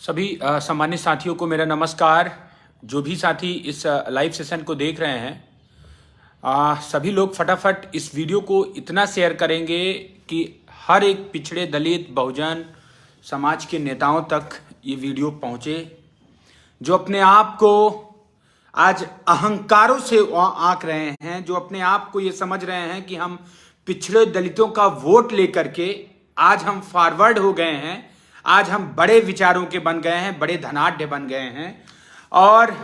सभी सम्मानित साथियों को मेरा नमस्कार। जो भी साथी इस लाइव सेशन को देख रहे हैं, सभी लोग फटाफट इस वीडियो को इतना शेयर करेंगे कि हर एक पिछड़े दलित बहुजन समाज के नेताओं तक ये वीडियो पहुंचे, जो अपने आप को आज अहंकारों से आंक रहे हैं, जो अपने आप को ये समझ रहे हैं कि हम पिछड़े दलितों का वोट लेकर के आज हम फॉरवर्ड हो गए हैं, आज हम बड़े विचारों के बन गए हैं, बड़े धनाढ्य बन गए हैं, और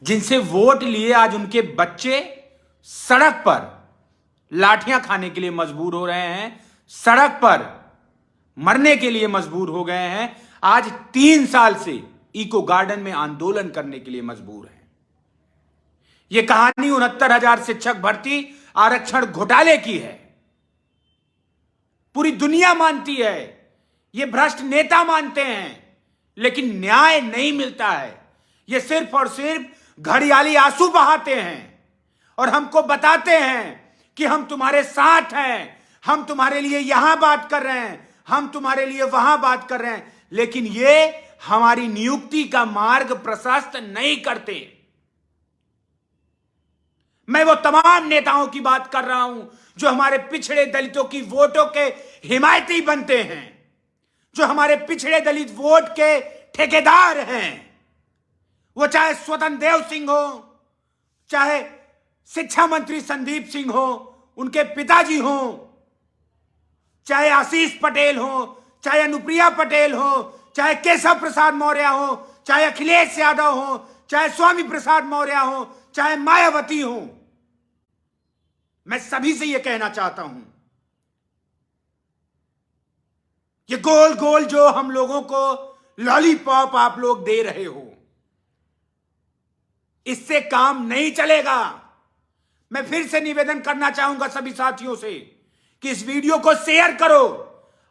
जिनसे वोट लिए आज उनके बच्चे सड़क पर लाठियां खाने के लिए मजबूर हो रहे हैं, सड़क पर मरने के लिए मजबूर हो गए हैं, आज 3 साल से इको गार्डन में आंदोलन करने के लिए मजबूर हैं। यह कहानी 69,000 शिक्षक भर्ती आरक्षण घोटाले की है। पूरी दुनिया मानती है, ये भ्रष्ट नेता मानते हैं, लेकिन न्याय नहीं मिलता है। ये सिर्फ और सिर्फ घड़ियाली आंसू बहाते हैं और हमको बताते हैं कि हम तुम्हारे साथ हैं, हम तुम्हारे लिए यहां बात कर रहे हैं, हम तुम्हारे लिए वहां बात कर रहे हैं, लेकिन ये हमारी नियुक्ति का मार्ग प्रशस्त नहीं करते। मैं वो तमाम नेताओं की बात कर रहा हूं जो हमारे पिछड़े दलितों की वोटों के हिमायती बनते हैं, जो हमारे पिछड़े दलित वोट के ठेकेदार हैं। वो चाहे स्वतंत्र देव सिंह हो, चाहे शिक्षा मंत्री संदीप सिंह हो, उनके पिताजी हो, चाहे आशीष पटेल हो, चाहे अनुप्रिया पटेल हो, चाहे केशव प्रसाद मौर्य हो, चाहे अखिलेश यादव हो, चाहे स्वामी प्रसाद मौर्य हो, चाहे मायावती हो। मैं सभी से यह कहना चाहता हूं, ये गोल गोल जो हम लोगों को लॉलीपॉप आप लोग दे रहे हो, इससे काम नहीं चलेगा। मैं फिर से निवेदन करना चाहूंगा सभी साथियों से कि इस वीडियो को शेयर करो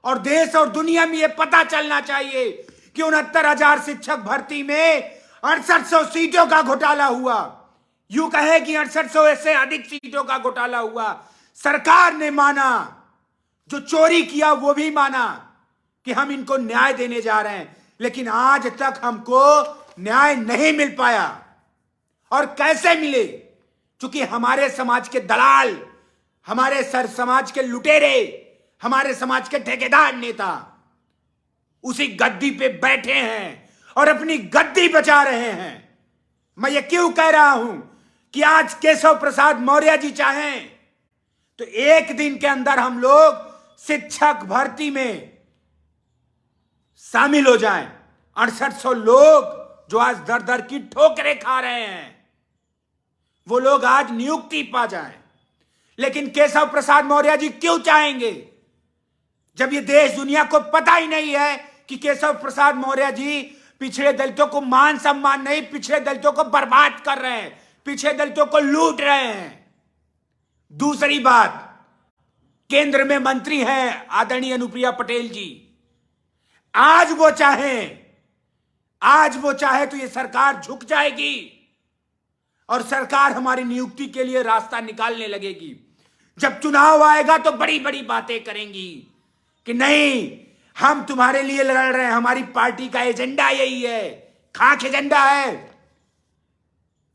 और देश और दुनिया में यह पता चलना चाहिए कि 69,000 शिक्षक भर्ती में 6800 सीटों का घोटाला हुआ। यूं कहे कि 6800 से अधिक सीटों का घोटाला हुआ। सरकार ने माना, जो चोरी किया वो भी माना कि हम इनको न्याय देने जा रहे हैं, लेकिन आज तक हमको न्याय नहीं मिल पाया। और कैसे मिले? क्योंकि हमारे समाज के दलाल, हमारे समाज के लुटेरे, हमारे समाज के ठेकेदार नेता उसी गद्दी पे बैठे हैं और अपनी गद्दी बचा रहे हैं। मैं ये क्यों कह रहा हूं कि आज केशव प्रसाद मौर्य जी चाहें तो एक दिन के अंदर हम लोग शिक्षक भर्ती में शामिल हो जाएं। 6800 लोग जो आज दर दर की ठोकरें खा रहे हैं, वो लोग आज नियुक्ति पा जाएं। लेकिन केशव प्रसाद मौर्य जी क्यों चाहेंगे, जब ये देश दुनिया को पता ही नहीं है कि केशव प्रसाद मौर्य जी पिछड़े दलितों को मान सम्मान नहीं, पिछड़े दलितों को बर्बाद कर रहे हैं, पिछड़े दलितों को लूट रहे हैं। दूसरी बात, केंद्र में मंत्री हैं आदरणीय अनुप्रिया पटेल जी। आज वो चाहे तो ये सरकार झुक जाएगी और सरकार हमारी नियुक्ति के लिए रास्ता निकालने लगेगी। जब चुनाव आएगा तो बड़ी बड़ी बातें करेंगी कि नहीं, हम तुम्हारे लिए लड़ रहे हैं, हमारी पार्टी का एजेंडा यही है, खाक एजेंडा है।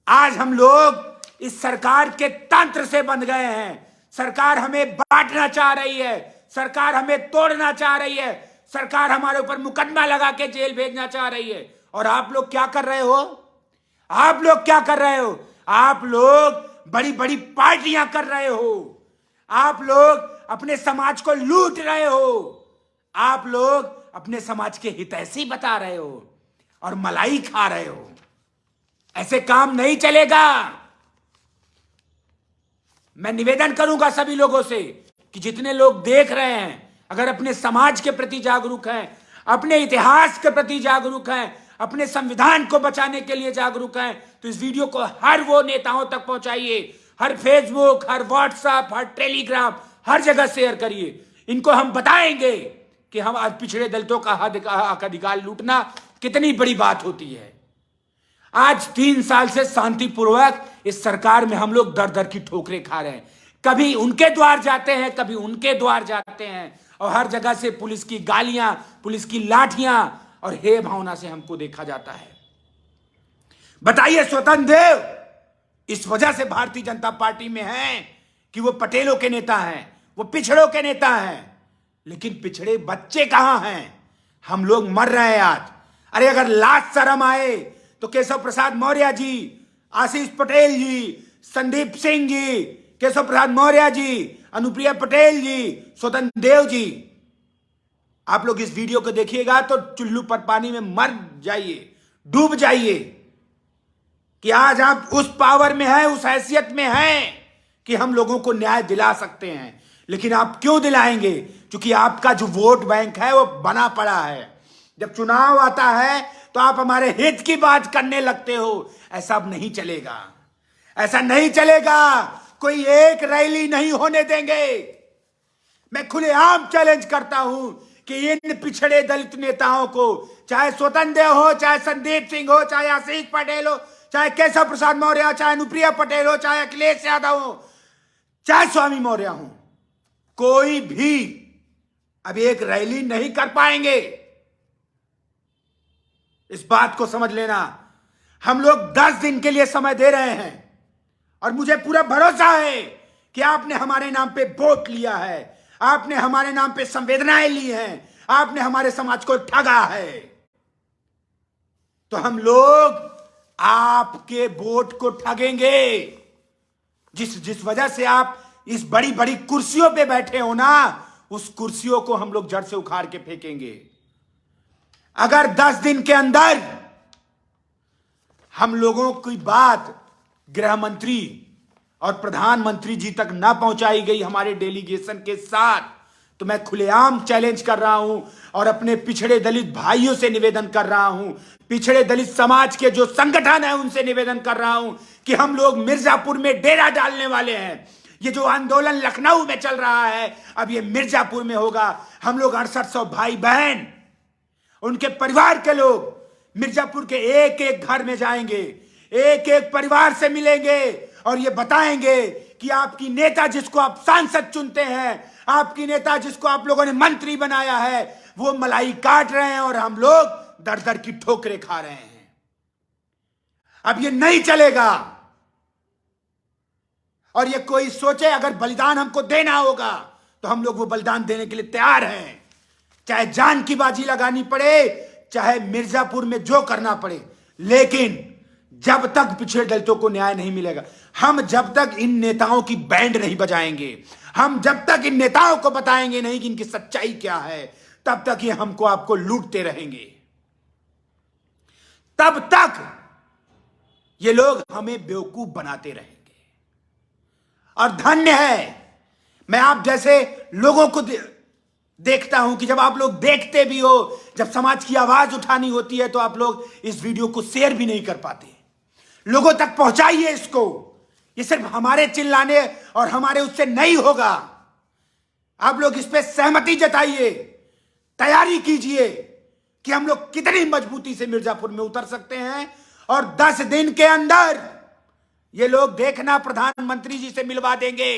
आज हम लोग इस सरकार के तंत्र से बंध गए हैं। सरकार हमें बांटना चाह रही है, सरकार हमें तोड़ना चाह रही है, सरकार हमारे ऊपर मुकदमा लगा के जेल भेजना चाह रही है। और आप लोग क्या कर रहे हो? आप लोग क्या कर रहे हो? आप लोग बड़ी बड़ी पार्टियां कर रहे हो, आप लोग अपने समाज को लूट रहे हो, आप लोग अपने समाज के हितैषी बता रहे हो और मलाई खा रहे हो। ऐसे काम नहीं चलेगा। मैं निवेदन करूंगा सभी लोगों से कि जितने लोग देख रहे हैं, अगर अपने समाज के प्रति जागरूक हैं, अपने इतिहास के प्रति जागरूक हैं, अपने संविधान को बचाने के लिए जागरूक हैं, तो इस वीडियो को हर वो नेताओं तक पहुंचाइए, हर फेसबुक, हर व्हाट्सएप, हर टेलीग्राम, हर जगह शेयर करिए। इनको हम बताएंगे कि हम आज पिछड़े दलितों का हक अधिकार लूटना कितनी बड़ी बात होती है। आज 3 साल से शांतिपूर्वक इस सरकार में हम लोग दर दर की ठोकरें खा रहे हैं। कभी उनके द्वार जाते हैं, कभी उनके द्वार जाते हैं, और हर जगह से पुलिस की गालियां, पुलिस की लाठियां और हे भावना से हमको देखा जाता है। बताइए स्वतंत्र देव इस वजह से भारतीय जनता पार्टी में हैं कि वो पटेलों के नेता हैं, वो पिछड़ों के नेता हैं, लेकिन पिछड़े बच्चे कहां हैं? हम लोग मर रहे हैं आज। अरे अगर लाज शर्म आए तो केशव प्रसाद मौर्य जी, आशीष पटेल जी, संदीप सिंह जी, केशव प्रसाद मौर्य जी, अनुप्रिया पटेल जी, स्वतंत्र देव जी, आप लोग इस वीडियो को देखिएगा तो चुल्लू पर पानी में मर जाइए, डूब जाइए कि आज आप उस पावर में हैं, उस हैसियत में हैं कि हम लोगों को न्याय दिला सकते हैं। लेकिन आप क्यों दिलाएंगे? क्योंकि आपका जो वोट बैंक है वो बना पड़ा है। जब चुनाव आता है तो आप हमारे हित की बात करने लगते हो। ऐसा अब नहीं चलेगा, ऐसा नहीं चलेगा। कोई एक रैली नहीं होने देंगे। मैं खुलेआम चैलेंज करता हूं कि इन पिछड़े दलित नेताओं को, चाहे स्वतंत्र देव हो, चाहे संदीप सिंह हो, चाहे आशीष पटेल हो, चाहे केशव प्रसाद मौर्य हो, चाहे अनुप्रिया पटेल हो, चाहे अखिलेश यादव हो, चाहे स्वामी मौर्य हो, कोई भी अब एक रैली नहीं कर पाएंगे। इस बात को समझ लेना। हम लोग 10 दिन के लिए समय दे रहे हैं और मुझे पूरा भरोसा है कि आपने हमारे नाम पे वोट लिया है, आपने हमारे नाम पे संवेदनाएं ली हैं, आपने हमारे समाज को ठगा है। तो हम लोग आपके वोट को ठगेंगे। जिस वजह से आप इस बड़ी बड़ी कुर्सियों पे बैठे हो ना, उस कुर्सियों को हम लोग जड़ से उखाड़ के फेंकेंगे। अगर 10 दिन के अंदर हम लोगों की बात गृह मंत्री और प्रधानमंत्री जी तक ना पहुंचाई गई हमारे डेलीगेशन के साथ, तो मैं खुलेआम चैलेंज कर रहा हूं और अपने पिछड़े दलित भाइयों से निवेदन कर रहा हूं, पिछड़े दलित समाज के जो संगठन है उनसे निवेदन कर रहा हूं कि हम लोग मिर्जापुर में डेरा डालने वाले हैं। ये जो आंदोलन लखनऊ में चल रहा है, अब ये मिर्जापुर में होगा। हम लोग 6800 भाई बहन, उनके परिवार के लोग मिर्जापुर के एक एक घर में जाएंगे, एक एक परिवार से मिलेंगे और ये बताएंगे कि आपकी नेता जिसको आप सांसद चुनते हैं, आपकी नेता जिसको आप लोगों ने मंत्री बनाया है, वो मलाई काट रहे हैं और हम लोग दर दर की ठोकरें खा रहे हैं। अब ये नहीं चलेगा। और ये कोई सोचे अगर बलिदान हमको देना होगा तो हम लोग वो बलिदान देने के लिए तैयार हैं, चाहे जान की बाजी लगानी पड़े, चाहे मिर्जापुर में जो करना पड़े। लेकिन जब तक पिछड़े दलितों को न्याय नहीं मिलेगा, हम जब तक इन नेताओं की बैंड नहीं बजाएंगे, हम जब तक इन नेताओं को बताएंगे नहीं कि इनकी सच्चाई क्या है, तब तक ये हमको आपको लूटते रहेंगे। तब तक ये लोग हमें बेवकूफ बनाते रहेंगे। और धन्य है मैं आप जैसे लोगों को देखता हूं कि जब आप लोग देखते भी हो, जब समाज की आवाज उठानी होती है तो आप लोग इस वीडियो को शेयर भी नहीं कर पाते। लोगों तक पहुंचाइए इसको। ये सिर्फ हमारे चिल्लाने और हमारे उससे नहीं होगा। आप लोग इस पे सहमति जताइए, तैयारी कीजिए कि हम लोग कितनी मजबूती से मिर्जापुर में उतर सकते हैं। और 10 दिन के अंदर ये लोग देखना प्रधानमंत्री जी से मिलवा देंगे।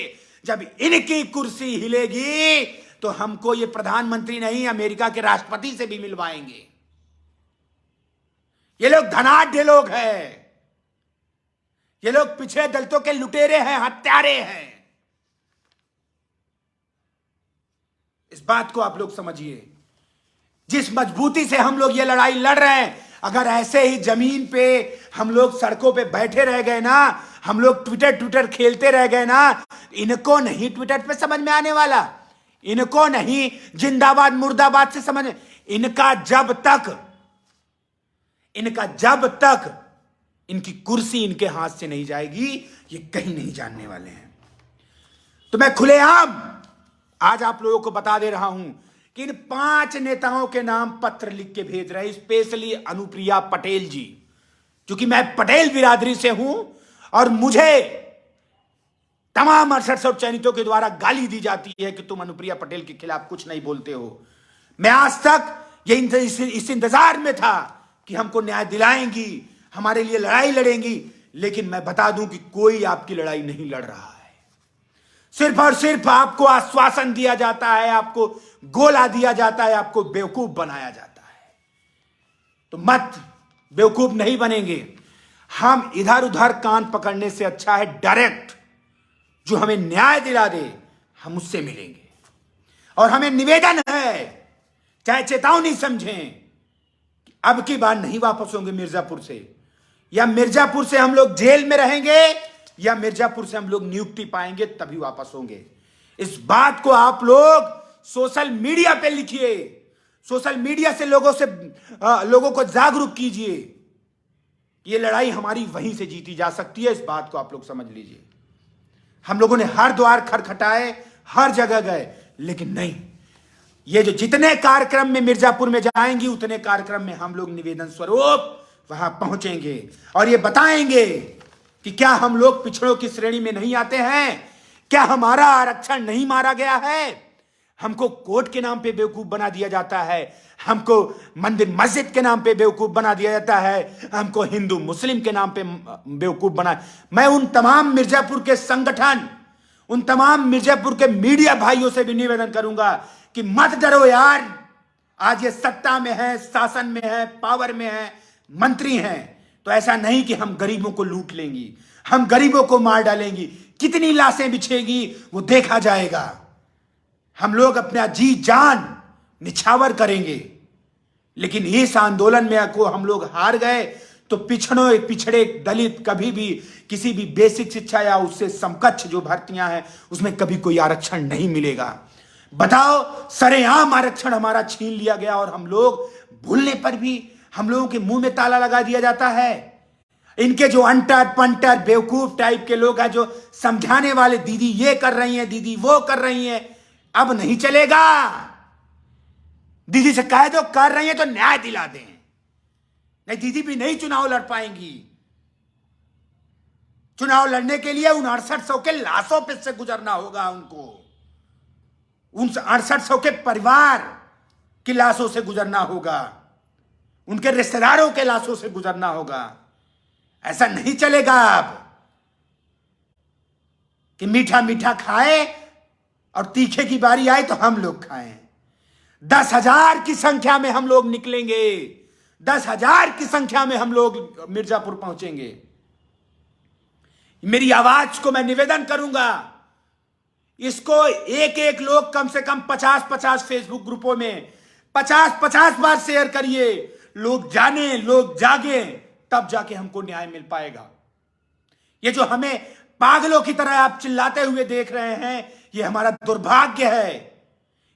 जब इनकी कुर्सी हिलेगी तो हमको ये प्रधानमंत्री नहीं, अमेरिका के राष्ट्रपति से भी मिलवाएंगे। ये लोग धनाढ्य लोग हैं, ये लोग पिछड़े दलितों के लुटेरे हैं, हत्यारे हैं। इस बात को आप लोग समझिए। जिस मजबूती से हम लोग ये लड़ाई लड़ रहे हैं, अगर ऐसे ही जमीन पे हम लोग सड़कों पे बैठे रह गए ना, हम लोग ट्विटर खेलते रह गए ना, इनको नहीं ट्विटर पे समझ में आने वाला, इनको नहीं जिंदाबाद मुर्दाबाद से समझ, इनका जब तक इनकी कुर्सी इनके हाथ से नहीं जाएगी, ये कहीं नहीं जानने वाले हैं। तो मैं खुलेआम आज आप लोगों को बता दे रहा हूं कि इन 5 नेताओं के नाम पत्र लिख के भेज रहे हैं, स्पेशली अनुप्रिया पटेल जी, क्योंकि मैं पटेल बिरादरी से हूं और मुझे तमाम 6800 चयनितों के द्वारा गाली दी जाती है कि तुम अनुप्रिया पटेल के खिलाफ कुछ नहीं बोलते हो। मैं आज तक इस इंतजार में था कि हमको न्याय दिलाएंगी, हमारे लिए लड़ाई लड़ेंगी, लेकिन मैं बता दूं कि कोई आपकी लड़ाई नहीं लड़ रहा है। सिर्फ और सिर्फ आपको आश्वासन दिया जाता है, आपको गोला दिया जाता है, आपको बेवकूफ बनाया जाता है। तो मत बेवकूफ नहीं बनेंगे। हम इधर उधर कान पकड़ने से अच्छा है डायरेक्ट जो हमें न्याय दिला दे हम उससे मिलेंगे। और हमें निवेदन है, चाहे चेतावनी समझें, अब की बार नहीं वापस होंगे मिर्जापुर से, या मिर्जापुर से हम लोग जेल में रहेंगे या मिर्जापुर से हम लोग नियुक्ति पाएंगे तभी वापस होंगे। इस बात को आप लोग सोशल मीडिया पे लिखिए, सोशल मीडिया से लोगों को जागरूक कीजिए। ये लड़ाई हमारी वहीं से जीती जा सकती है, इस बात को आप लोग समझ लीजिए। हम लोगों ने हर द्वार खटखटाए, हर जगह गए, लेकिन नहीं, ये जो जितने कार्यक्रम में मिर्जापुर में जाएंगी उतने कार्यक्रम में हम लोग निवेदन स्वरूप वहां पहुंचेंगे और ये बताएंगे कि क्या हम लोग पिछड़ों की श्रेणी में नहीं आते हैं, क्या हमारा आरक्षण नहीं मारा गया है। हमको कोर्ट के नाम पे बेवकूफ बना दिया जाता है, हमको मंदिर मस्जिद के नाम पे बेवकूफ बना दिया जाता है, हमको हिंदू मुस्लिम के नाम पे बेवकूफ बना। मैं उन तमाम मिर्जापुर के संगठन, उन तमाम मिर्जापुर के मीडिया भाइयों से भी निवेदन करूंगा कि मत डरो यार। आज ये सत्ता में है, शासन में है, पावर में है, मंत्री हैं, तो ऐसा नहीं कि हम गरीबों को लूट लेंगी, हम गरीबों को मार डालेंगी। कितनी लाशें बिछेगी वो देखा जाएगा। हम लोग अपना जी जान निछावर करेंगे, लेकिन इस आंदोलन में को हम लोग हार गए तो पिछड़े दलित कभी भी किसी भी बेसिक शिक्षा या उससे समकक्ष जो भर्तियां हैं उसमें कभी कोई आरक्षण नहीं मिलेगा। बताओ, सरेआम आरक्षण हमारा छीन लिया गया और हम लोग भूलने पर भी हम लोगों के मुंह में ताला लगा दिया जाता है। इनके जो अंटर पंटर बेवकूफ टाइप के लोग हैं जो समझाने वाले, दीदी ये कर रही हैं, दीदी वो कर रही हैं, अब नहीं चलेगा। दीदी से कह दो कर रही है तो न्याय दिला दें, नहीं दीदी भी नहीं चुनाव लड़ पाएंगी। चुनाव लड़ने के लिए उन 6800 के लाशों पे से गुजरना होगा उनको, उन 6800 के परिवार की लाशों से गुजरना होगा, उनके रिश्तेदारों के लाशों से गुजरना होगा। ऐसा नहीं चलेगा अब कि मीठा मीठा खाए और तीखे की बारी आए तो हम लोग खाएं। 10,000 की संख्या में हम लोग निकलेंगे, 10,000 की संख्या में हम लोग मिर्जापुर पहुंचेंगे। मेरी आवाज को मैं निवेदन करूंगा, इसको एक एक लोग कम से कम 50-50 फेसबुक ग्रुपों में 50-50 बार शेयर करिए। लोग जाने, लोग जागे, तब जाके हमको न्याय मिल पाएगा। ये जो हमें पागलों की तरह आप चिल्लाते हुए देख रहे हैं, ये हमारा दुर्भाग्य है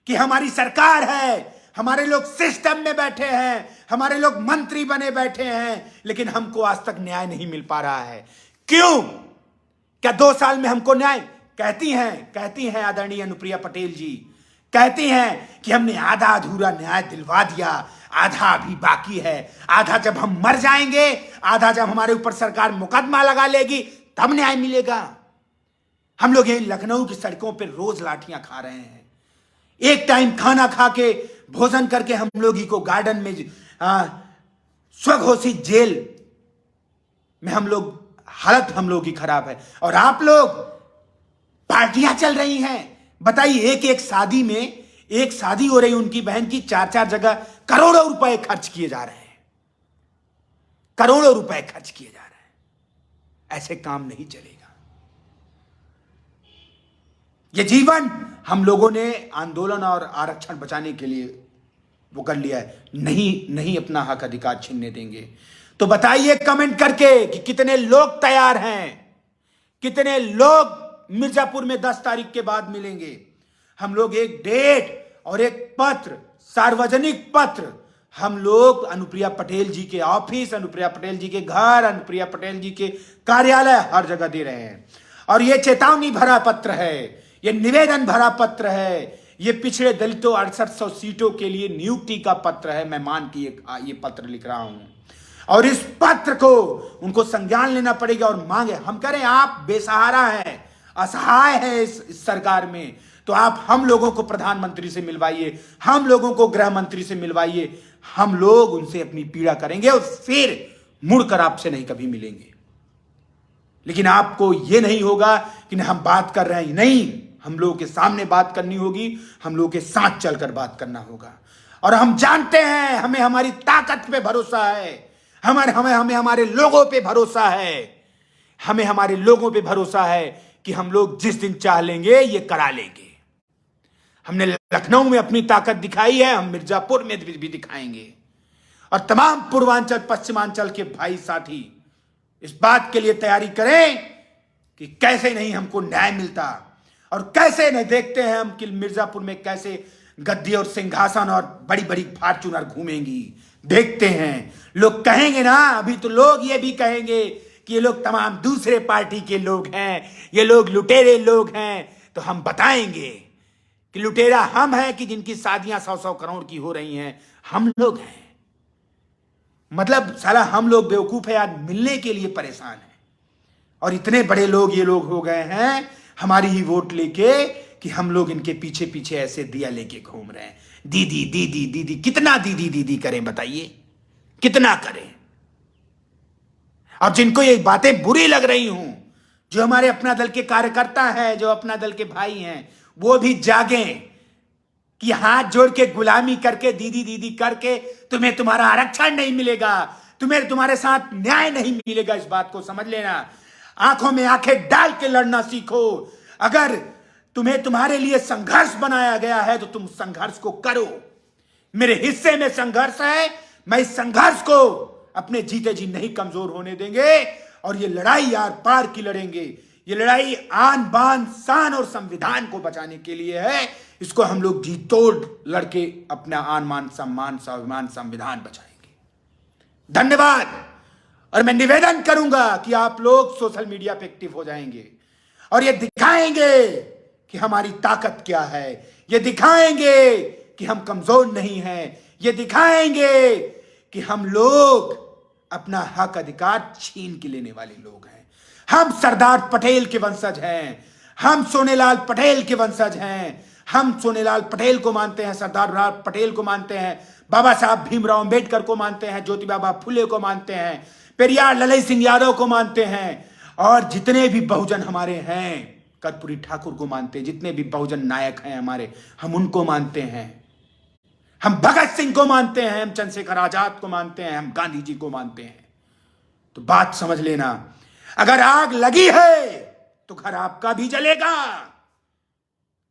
कि हमारी सरकार है, हमारे लोग सिस्टम में बैठे हैं, हमारे लोग मंत्री बने बैठे हैं, लेकिन हमको आज तक न्याय नहीं मिल पा रहा है। क्यों? क्या 2 साल में हमको न्याय? कहती हैं आदरणीय अनुप्रिया पटेल जी, कहती हैं कि हमने आधा अधूरा न्याय दिलवा दिया, आधा अभी बाकी है, आधा जब हम मर जाएंगे, आधा जब हमारे ऊपर सरकार मुकदमा लगा लेगी तब न्याय मिलेगा। हम लोग यही लखनऊ की सड़कों पर रोज लाठियां खा रहे हैं। एक टाइम खाना खा के भोजन करके हम लोग ही को गार्डन में स्वघोषित जेल में हम लोग, हालत हम लोग की खराब है। और आप लोग पार्टियां चल रही हैं। बताइए, एक शादी में, एक शादी हो रही उनकी बहन की, 4 जगह करोड़ों रुपए खर्च किए जा रहे हैं, करोड़ों रुपए खर्च किए जा रहे हैं। ऐसे काम नहीं चलेगा। ये जीवन हम लोगों ने आंदोलन और आरक्षण बचाने के लिए वो कर लिया है, नहीं अपना हक अधिकार छीनने देंगे। तो बताइए कमेंट करके कि कितने लोग तैयार हैं, कितने लोग मिर्जापुर में 10 तारीख के बाद मिलेंगे। हम लोग एक डेट और एक पत्र, सार्वजनिक पत्र, हम लोग अनुप्रिया पटेल जी के ऑफिस, अनुप्रिया पटेल जी के घर, अनुप्रिया पटेल जी के कार्यालय, हर जगह दे रहे हैं। और ये चेतावनी भरा पत्र है, ये निवेदन भरा पत्र है, ये पिछड़े दलितों 6800 सीटों के लिए नियुक्ति का पत्र है। मैं मान के ये पत्र लिख रहा हूं और इस पत्र को उनको संज्ञान लेना पड़ेगा और मांगे। हम कह रहे हैं आप बेसहारा हैं, असहाय है इस सरकार में, तो आप हम लोगों को प्रधानमंत्री से मिलवाइए, हम लोगों को गृह मंत्री से मिलवाइए। हम लोग उनसे अपनी पीड़ा करेंगे और फिर मुड़कर आपसे नहीं कभी मिलेंगे। लेकिन आपको यह नहीं होगा कि हम बात कर रहे हैं, नहीं, हम लोगों के सामने बात करनी होगी, हम लोगों के साथ चलकर बात करना होगा। और हम जानते हैं, हमें हमारी ताकत पे भरोसा है, हमें हमारे लोगों पे भरोसा है, हमें हमारे लोगों पे भरोसा है कि हम लोग जिस दिन चाह लेंगे ये करा लेंगे। हमने लखनऊ में अपनी ताकत दिखाई है, हम मिर्जापुर में भी दिखाएंगे। और तमाम पूर्वांचल पश्चिमांचल के भाई साथी इस बात के लिए तैयारी करें कि कैसे नहीं हमको न्याय मिलता, और कैसे नहीं देखते हैं हम कि मिर्जापुर में कैसे गद्दी और सिंहासन और बड़ी बड़ी फॉर्च्यूनर घूमेंगी। देखते हैं, लोग कहेंगे ना, अभी तो लोग ये भी कहेंगे कि ये लोग तमाम दूसरे पार्टी के लोग हैं, ये लोग लुटेरे लोग हैं। तो हम बताएंगे कि लुटेरा हम हैं कि जिनकी शादियां 100-100 करोड़ की हो रही हैं, हम लोग हैं। मतलब साला हम लोग बेवकूफ है, आज मिलने के लिए परेशान है। और इतने बड़े लोग ये लोग हो गए हैं हमारी ही वोट लेके कि हम लोग इनके पीछे पीछे ऐसे दिया लेके घूम रहे हैं। दीदी दीदी दीदी, कितना दीदी दीदी करें बताइए, कितना करें। और जिनको ये बातें बुरी लग रही हूं, जो हमारे अपना दल के कार्यकर्ता हैं, जो अपना दल के भाई हैं, वो भी जागें कि हाथ जोड़ के गुलामी करके दीदी दीदी करके तुम्हें तुम्हारा आरक्षण नहीं मिलेगा, तुम्हें तुम्हारे साथ न्याय नहीं मिलेगा। इस बात को समझ लेना, आंखों में आंखें डाल के लड़ना सीखो। अगर तुम्हें तुम्हारे लिए संघर्ष बनाया गया है तो तुम संघर्ष को करो। मेरे हिस्से में संघर्ष है, मैं इस संघर्ष को अपने जीते जी नहीं कमजोर होने देंगे। और ये लड़ाई यार पार की लड़ेंगे। ये लड़ाई आन बान शान और संविधान को बचाने के लिए है। इसको हम लोग जी तोड़ लड़के अपना आन मान सम्मान स्वाभिमान संविधान बचाएंगे। धन्यवाद। और मैं निवेदन करूंगा कि आप लोग सोशल मीडिया पे एक्टिव हो जाएंगे और ये दिखाएंगे कि हमारी ताकत क्या है, ये दिखाएंगे कि हम कमजोर नहीं हैं, ये दिखाएंगे कि हम लोग अपना हक अधिकार छीन के लेने वाले लोग हैं। हम सरदार पटेल के वंशज हैं, हम सोनेलाल पटेल के वंशज हैं। हम सोनेलाल पटेल को मानते हैं, सरदार पटेल को मानते हैं, बाबा साहब भीमराव अंबेडकर को मानते हैं, ज्योतिबा फुले को मानते हैं, पेरियार ललई सिंह यादव को मानते हैं, और जितने भी बहुजन हमारे हैं, कर्पूरी ठाकुर को मानते हैं, जितने भी बहुजन नायक हैं हमारे, हम उनको मानते हैं। हम भगत सिंह को मानते हैं, हम चंद्रशेखर आजाद को मानते हैं, हम गांधी जी को मानते हैं। तो बात समझ लेना, अगर आग लगी है तो घर आपका भी जलेगा।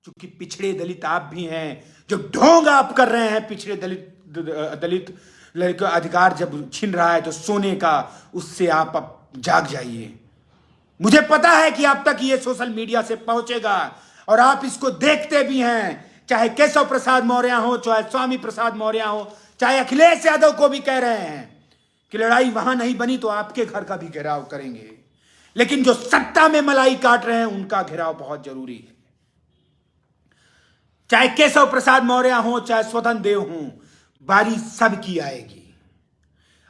क्योंकि पिछड़े दलित आप भी हैं, जो ढोंग आप कर रहे हैं पिछड़े दलित लड़के अधिकार जब छीन रहा है तो सोने का, उससे आप अब जाग जाइए। मुझे पता है कि आप तक ये सोशल मीडिया से पहुंचेगा और आप इसको देखते भी हैं। चाहे केशव प्रसाद मौर्य हो, चाहे स्वामी प्रसाद मौर्य हो, चाहे अखिलेश यादव को भी कह रहे हैं कि लड़ाई वहां नहीं बनी तो आपके घर का भी घेराव करेंगे। लेकिन जो सत्ता में मलाई काट रहे हैं उनका घेराव बहुत जरूरी है। चाहे केशव प्रसाद मौर्य हो, चाहे स्वतंत्र देव हो, बारी सबकी आएगी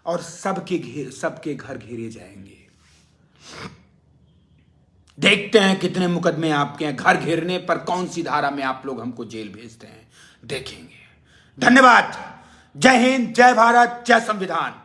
और सबके घर घेरे जाएंगे। देखते हैं कितने मुकदमे आपके हैं। घर घेरने पर कौन सी धारा में आप लोग हमको जेल भेजते हैं, देखेंगे। धन्यवाद। जय हिंद, जय भारत, जय संविधान।